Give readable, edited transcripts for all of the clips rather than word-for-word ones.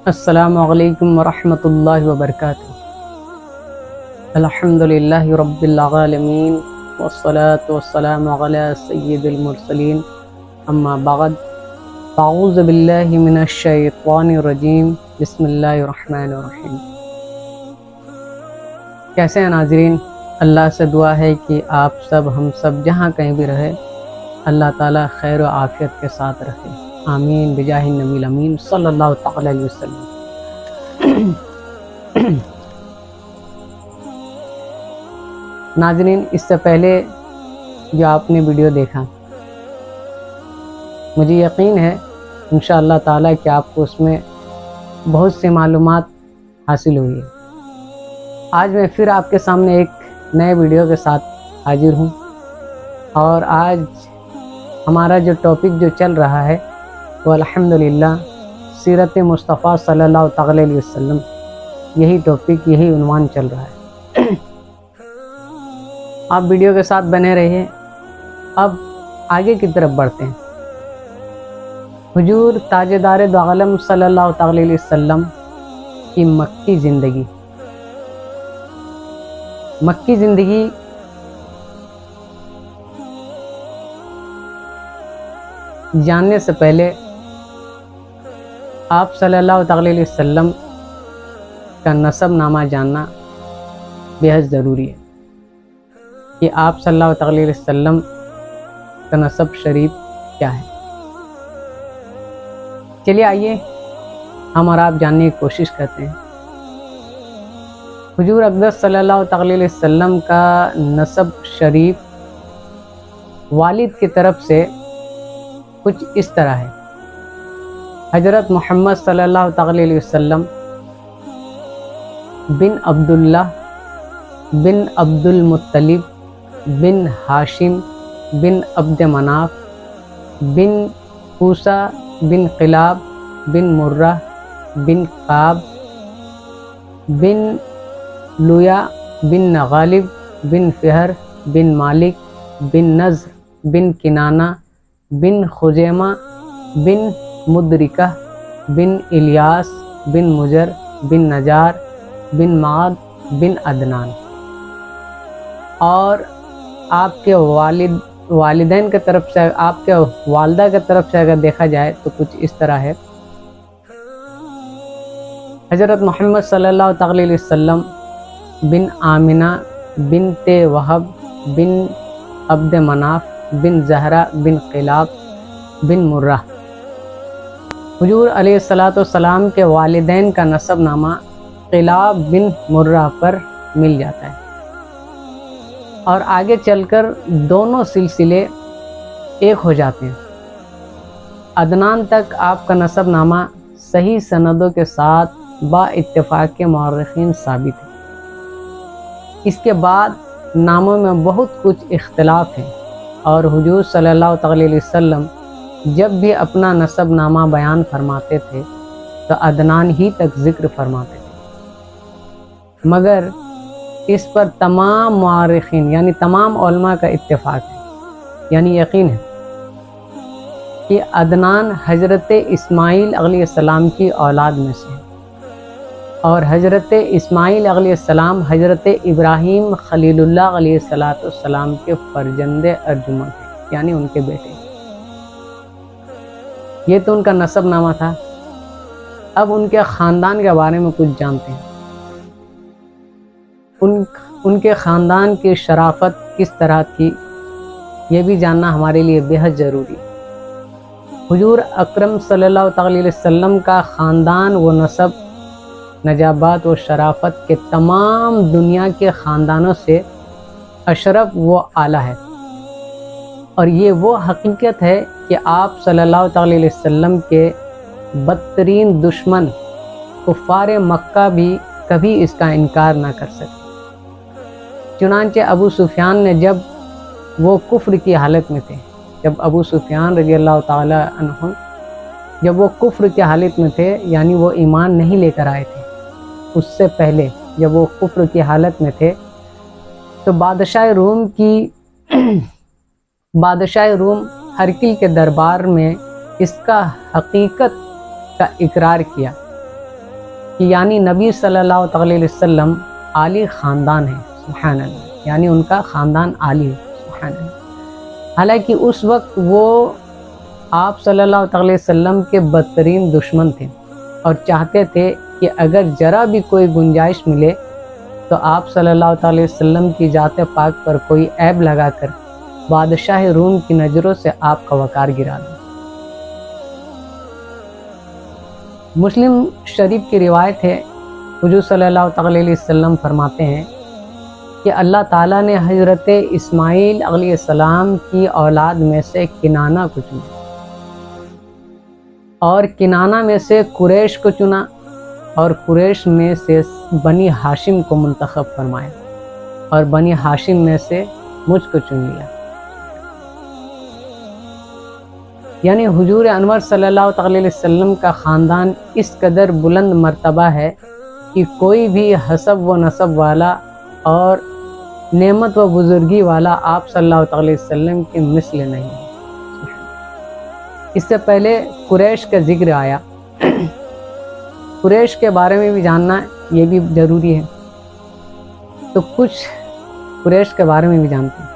السلام علیکم ورحمۃ اللہ وبرکاتہ۔ الحمدللہ رب العالمین والصلاة والسلام علی سید المرسلین، اما بعد، اعوذ باللہ من الشیطان الرجیم، بسم اللہ الرحمن الرحیم۔ کیسے ہیں ناظرین؟ اللہ سے دعا ہے کہ آپ سب ہم سب جہاں کہیں بھی رہے، اللہ تعالیٰ خیر و عافیت کے ساتھ رکھے، آمین بجاہ النبی الامین صلی اللہ تعالی علیہ وسلم۔ ناظرین، اس سے پہلے جو آپ نے ویڈیو دیکھا، مجھے یقین ہے انشاءاللہ تعالیٰ کہ آپ کو اس میں بہت سی معلومات حاصل ہوئی ہے۔ آج میں پھر آپ کے سامنے ایک نئے ویڈیو کے ساتھ حاضر ہوں، اور آج ہمارا جو ٹاپک جو چل رہا ہے وہ الحمدللہ سیرت مصطفیٰ صلی اللہ تعالی علیہ وسلم، یہی ٹاپک، یہی عنوان چل رہا ہے۔ آپ ویڈیو کے ساتھ بنے رہیے۔ اب آگے کی طرف بڑھتے ہیں۔ حضور تاجدار دو عالم صلی اللہ تعالی علیہ وسلم کی مکی زندگی، مکی زندگی جاننے سے پہلے آپ صلی اللہ تعالی علیہ وسلم کا نسب نامہ جاننا بہت ضروری ہے کہ آپ صلی اللہ تعالی علیہ وسلم کا نسب شریف کیا ہے۔ چلیے آئیے ہم اور آپ جاننے کی کوشش کرتے ہیں۔ حضور اقدس صلی اللہ تعالی علیہ وسلم کا نسب شریف والد کی طرف سے کچھ اس طرح ہے۔ حضرت محمد صلی اللہ تعالی علیہ وسلم بن عبداللہ بن عبد المطلب بن ہاشم بن عبد مناف بن قوسہ بن قلاب بن مرہ بن قاب بن لویا بن غالب بن فہر بن مالک بن نضر بن کنانہ بن خزیمہ بن مدرکہ بن الیاس بن مجر بن نجار بن معد بن عدنان۔ اور آپ کے والدین کی طرف سے، آپ کے والدہ کی طرف سے اگر دیکھا جائے تو کچھ اس طرح ہے۔ حضرت محمد صلی اللہ تعالی علیہ وسلم بن آمنہ بنت وہب بن عبد مناف بن زہرہ بن قلاب بن مرہ۔ حضور علیہ السلام کے والدین کا نسب نامہ قلاب بن مرہ پر مل جاتا ہے، اور آگے چل کر دونوں سلسلے ایک ہو جاتے ہیں۔ عدنان تک آپ کا نسب نامہ صحیح سندوں کے ساتھ با اتفاق کے مورخین ثابت ہے۔ اس کے بعد ناموں میں بہت کچھ اختلاف ہے، اور حضور صلی اللہ تعالی علیہ وسلم جب بھی اپنا نسب نامہ بیان فرماتے تھے تو عدنان ہی تک ذکر فرماتے تھے، مگر اس پر تمام مورخین یعنی تمام علماء کا اتفاق ہے، یعنی یقین ہے کہ عدنان حضرت اسماعیل علیہ السلام کی اولاد میں سے ہے، اور حضرت اسماعیل علیہ السلام حضرت ابراہیم خلیل اللہ علیہ السلام کے فرزند ارجمند ہیں، یعنی ان کے بیٹے۔ یہ تو ان کا نسب نامہ تھا۔ اب ان کے خاندان کے بارے میں کچھ جانتے ہیں۔ ان کے خاندان کی شرافت کس طرح تھی، یہ بھی جاننا ہمارے لیے بہت ضروری ہے۔ حضور اکرم صلی اللہ تعالی علیہ وسلم کا خاندان و نسب نجابت و شرافت کے تمام دنیا کے خاندانوں سے اشرف و اعلیٰ ہے، اور یہ وہ حقیقت ہے کہ آپ صلی اللہ تعالی علیہ وسلم کے بدترین دشمن کفار مکہ بھی کبھی اس کا انکار نہ کر سکے۔ چنانچہ ابو سفیان نے جب وہ کفر کی حالت میں تھے، جب ابو سفیان رضی اللہ تعالی عنہ جب وہ کفر کی حالت میں تھے، یعنی وہ ایمان نہیں لے کر آئے تھے، اس سے پہلے جب وہ کفر کی حالت میں تھے، تو بادشاہ روم ہرقل کے دربار میں اس کا حقیقت کا اقرار کیا کہ یعنی نبی صلی اللہ تعالی علیہ وسلم عالی خاندان ہے، سبحان اللہ، یعنی ان کا خاندان عالی ہے، سبحان اللہ۔ حالانکہ اس وقت وہ آپ صلی اللہ تعالی علیہ وسلم کے بدترین دشمن تھے اور چاہتے تھے کہ اگر ذرا بھی کوئی گنجائش ملے تو آپ صلی اللہ تعالی وسلم کی ذات پاک پر کوئی عیب لگا کر بادشاہ روم کی نظروں سے آپ کا وقار گرا دیں۔ مسلم شریف کی روایت ہے، حضور صلی اللہ تعالی علیہ وسلم فرماتے ہیں کہ اللہ تعالیٰ نے حضرت اسماعیل علیہ السلام کی اولاد میں سے کنانہ کو چنا اور کنانہ میں سے قریش کو چنا اور قریش میں سے بنی ہاشم کو منتخب فرمایا اور بنی ہاشم میں سے مجھ کو چن لیا۔ یعنی حضور انور صلی اللہ تعالی علیہ وسلم کا خاندان اس قدر بلند مرتبہ ہے کہ کوئی بھی حسب و نسب والا اور نعمت و بزرگی والا آپ صلی اللہ تعالی علیہ وسلم کے مثل نہیں ہے۔ اس سے پہلے قریش کا ذکر آیا، قریش کے بارے میں بھی جاننا یہ بھی ضروری ہے، تو کچھ قریش کے بارے میں بھی جانتے ہیں۔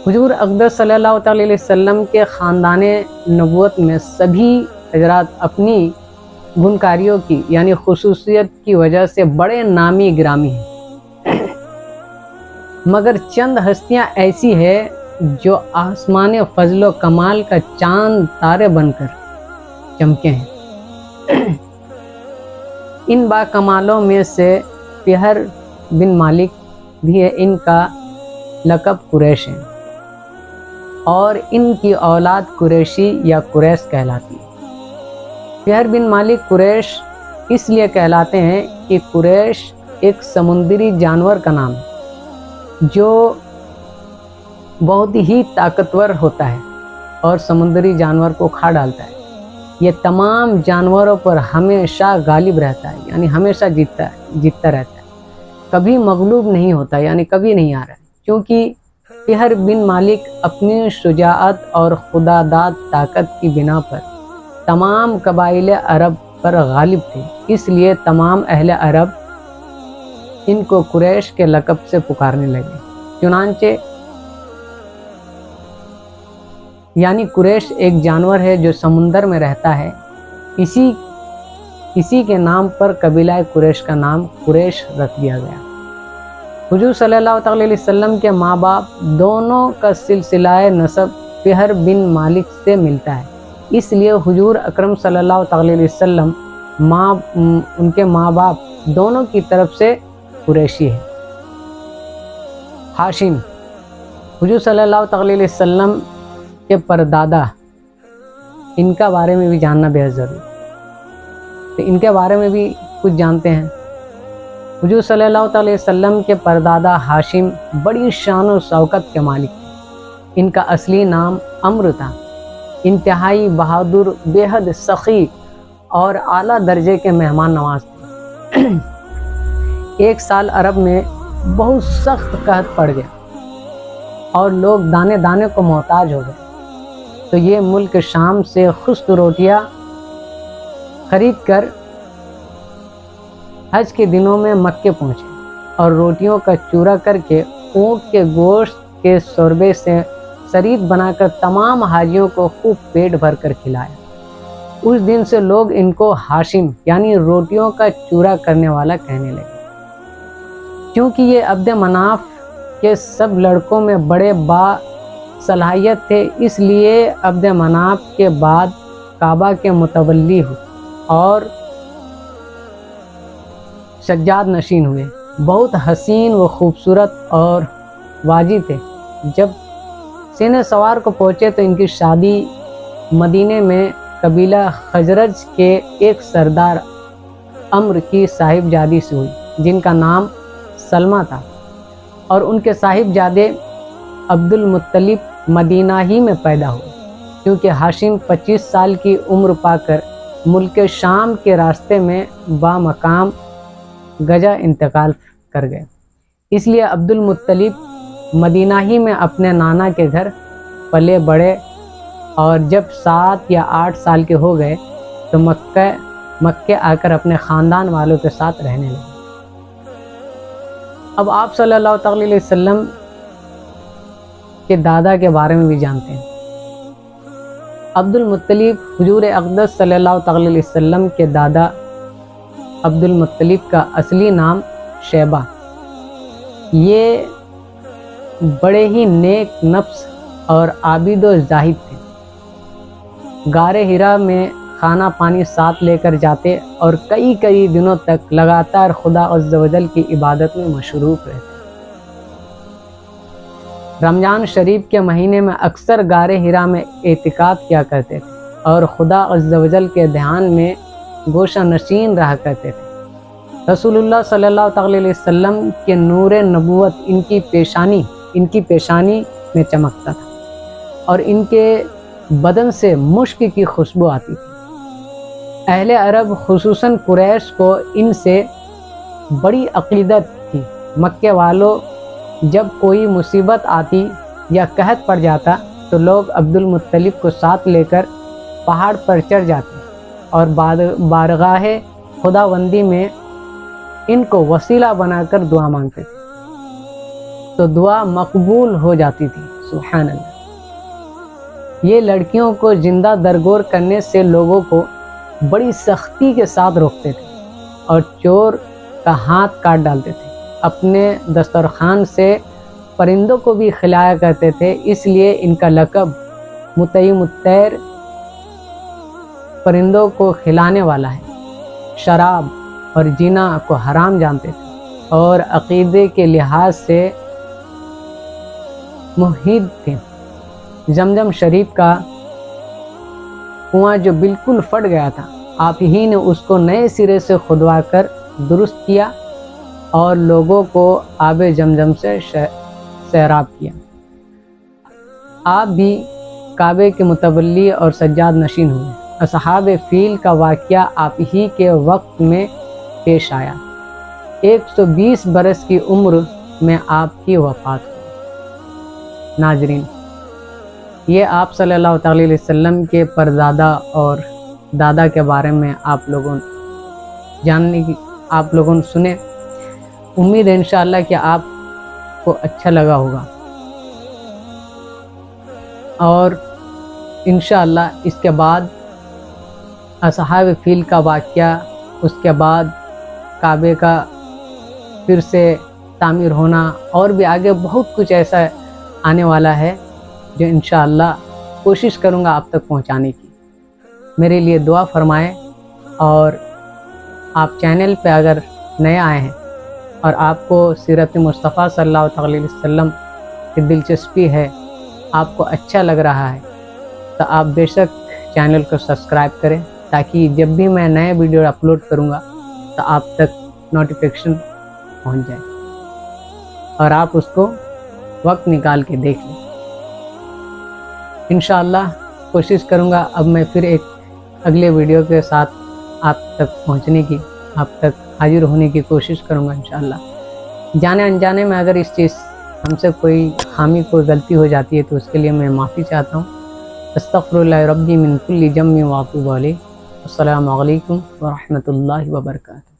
حضور اقدس صلی اللہ تعالی علیہ وسلم کے خاندان نبوت میں سبھی حضرات اپنی گنکاریوں کی یعنی خصوصیت کی وجہ سے بڑے نامی گرامی ہیں، مگر چند ہستیاں ایسی ہیں جو آسمان فضل و کمال کا چاند تارے بن کر چمکے ہیں۔ ان با کمالوں میں سے فہر بن مالک بھی ہے، ان کا لقب قریش ہے اور ان کی اولاد قریشی یا قریش کہلاتی ہے۔ فہر بن مالک قریش اس لیے کہلاتے ہیں کہ قریش ایک سمندری جانور کا نام ہے جو بہت ہی طاقتور ہوتا ہے اور سمندری جانور کو کھا ڈالتا ہے۔ یہ تمام جانوروں پر ہمیشہ غالب رہتا ہے، یعنی ہمیشہ جیتتا رہتا ہے، کبھی مغلوب نہیں ہوتا، یعنی کبھی نہیں آ رہا ہے، کیونکہ فہر بن مالک اپنی شجاعت اور خداداد طاقت کی بنا پر تمام قبائل عرب پر غالب تھے، اس لیے تمام اہل عرب ان کو قریش کے لقب سے پکارنے لگے۔ چنانچہ یعنی قریش ایک جانور ہے جو سمندر میں رہتا ہے، اسی کے نام پر قبیلہ قریش کا نام قریش رکھ دیا گیا۔ حضور صلی اللہ تعالی علیہ وسلم کے ماں باپ دونوں کا سلسلہ نسب فہر بن مالک سے ملتا ہے، اس لیے حضور اکرم صلی اللہ تعالی علیہ وسلم ان کے ماں باپ دونوں کی طرف سے قریشی ہے۔ ہاشم، حضور صلی اللہ تعالی علیہ وسلم کے پردادا، ان کا بارے میں بھی جاننا بے حد ضروری ہے، تو ان کے بارے میں بھی کچھ جانتے ہیں۔ حضور صلی اللہ تعالی وسلم کے پردادا ہاشم بڑی شان و شوکت کے مالک تھے۔ ان کا اصلی نام عمرو تھا، انتہائی بہادر، بے حد سخی اور اعلیٰ درجے کے مہمان نواز تھے۔ ایک سال عرب میں بہت سخت قحط پڑ گیا اور لوگ دانے دانے کو محتاج ہو گئے، تو یہ ملک شام سے خشک روٹیاں خرید کر حج کے دنوں میں مکے پہنچے اور روٹیوں کا چورا کر کے اونٹ کے گوشت کے شوربے سے شریعت بنا کر تمام حاجیوں کو خوب پیٹ بھر کر کھلایا۔ اس دن سے لوگ ان کو ہاشم یعنی روٹیوں کا چورا کرنے والا کہنے لگے۔ کیونکہ یہ عبد مناف کے سب لڑکوں میں بڑے با صلاحیت تھے، اس لیے عبد مناف کے بعد کعبہ کے متولی ہوئے اور سجاد نشین ہوئے۔ بہت حسین و خوبصورت اور واجی تھے۔ جب سینے سوار کو پہنچے تو ان کی شادی مدینے میں قبیلہ خزرج کے ایک سردار عمرو کی صاحبزادی سے ہوئی جن کا نام سلمہ تھا، اور ان کے صاحبزادے عبد المطلب مدینہ ہی میں پیدا ہوئے، کیونکہ ہاشم 25 سال کی عمر پا کر ملک شام کے راستے میں بامقام گجا انتقال کر گئے، اس لیے عبد المطلب مدینہ ہی میں اپنے نانا کے گھر پلے بڑھے، اور جب 7 یا 8 سال کے ہو گئے تو مکے آ کر اپنے خاندان والوں کے ساتھ رہنے لگے۔ اب آپ صلی اللہ تعالی علیہ وسلم کے دادا کے بارے میں بھی جانتے ہیں۔ عبد المطلب، حضور اقدس صلی اللہ تعالی علیہ وسلم کے دادا عبد المطلب کا اصلی نام شیبہ، یہ بڑے ہی نیک نفس اور عابد و زاہد تھے۔ غار حرا میں کھانا پانی ساتھ لے کر جاتے اور کئی دنوں تک لگاتار خدا عز و جل کی عبادت میں مشروف رہتے۔ رمضان شریف کے مہینے میں اکثر غار حرا میں اعتکاف کیا کرتے تھے اور خدا عز و جل کے دھیان میں گوشہ نشین رہا کرتے تھے۔ رسول اللہ صلی اللہ تعالی علیہ وسلم کے نور نبوت ان کی پیشانی میں چمکتا تھا اور ان کے بدن سے مشک کی خوشبو آتی تھی۔ اہل عرب خصوصاً قریش کو ان سے بڑی عقیدت تھی۔ مکے والوں جب کوئی مصیبت آتی یا قحط پڑ جاتا تو لوگ عبد المطلب کو ساتھ لے کر پہاڑ پر چڑھ جاتے اور بارگاہ خداوندی میں ان کو وسیلہ بنا کر دعا مانگتے تھے تو دعا مقبول ہو جاتی تھی۔ سبحان اللہ۔ یہ لڑکیوں کو زندہ درگور کرنے سے لوگوں کو بڑی سختی کے ساتھ روکتے تھے اور چور کا ہاتھ کاٹ ڈالتے تھے۔ اپنے دسترخوان سے پرندوں کو بھی کھلایا کرتے تھے، اس لیے ان کا لقب مطعم الطیر، پرندوں کو کھلانے والا ہے۔ شراب اور زنا کو حرام جانتے تھے اور عقیدے کے لحاظ سے موحد تھے۔ زمزم شریف کا کنواں جو بالکل پھٹ گیا تھا، آپ ہی نے اس کو نئے سرے سے کھدوا کر درست کیا اور لوگوں کو آب زمزم سے سیراب کیا۔ آپ بھی کعبے کے متولی اور سجاد نشین ہوئے۔ اصحاب فیل کا واقعہ آپ ہی کے وقت میں پیش آیا۔ 120 برس کی عمر میں آپ کی وفات ہوئی۔ ناظرین، یہ آپ صلی اللہ تعالی علیہ وسلم کے پردادا اور دادا کے بارے میں آپ لوگوں نے سنے۔ امید ہے انشاءاللہ کہ آپ کو اچھا لگا ہوگا اور انشاءاللہ اس کے بعد اصحاب فیل کا واقعہ، اس کے بعد کعبے کا پھر سے تعمیر ہونا اور بھی آگے بہت کچھ ایسا آنے والا ہے جو انشاءاللہ کوشش کروں گا آپ تک پہنچانے کی۔ میرے لیے دعا فرمائیں، اور آپ چینل پہ اگر نئے آئے ہیں اور آپ کو سیرت مصطفیٰ صلی اللہ تعالی علیہ وسلم کی دلچسپی ہے، آپ کو اچھا لگ رہا ہے، تو آپ بے شک چینل کو سبسکرائب کریں تاکہ جب بھی میں نئے ویڈیو اپلوڈ کروں گا تو آپ تک نوٹیفیکیشن پہنچ جائے اور آپ اس کو وقت نکال کے دیکھ لیں۔ انشاءاللہ کوشش کروں گا اب میں پھر ایک اگلے ویڈیو کے ساتھ آپ تک پہنچنے کی، آپ تک حاضر ہونے کی کوشش کروں گا انشاءاللہ۔ جانے انجانے میں اگر اس چیز ہم سے کوئی خامی، کوئی غلطی ہو جاتی ہے تو اس کے لیے میں معافی چاہتا ہوں۔ استغفر اللہ ربی من کل ذنب واتوب الیہ۔ السلام علیکم ورحمۃ اللہ وبرکاتہ۔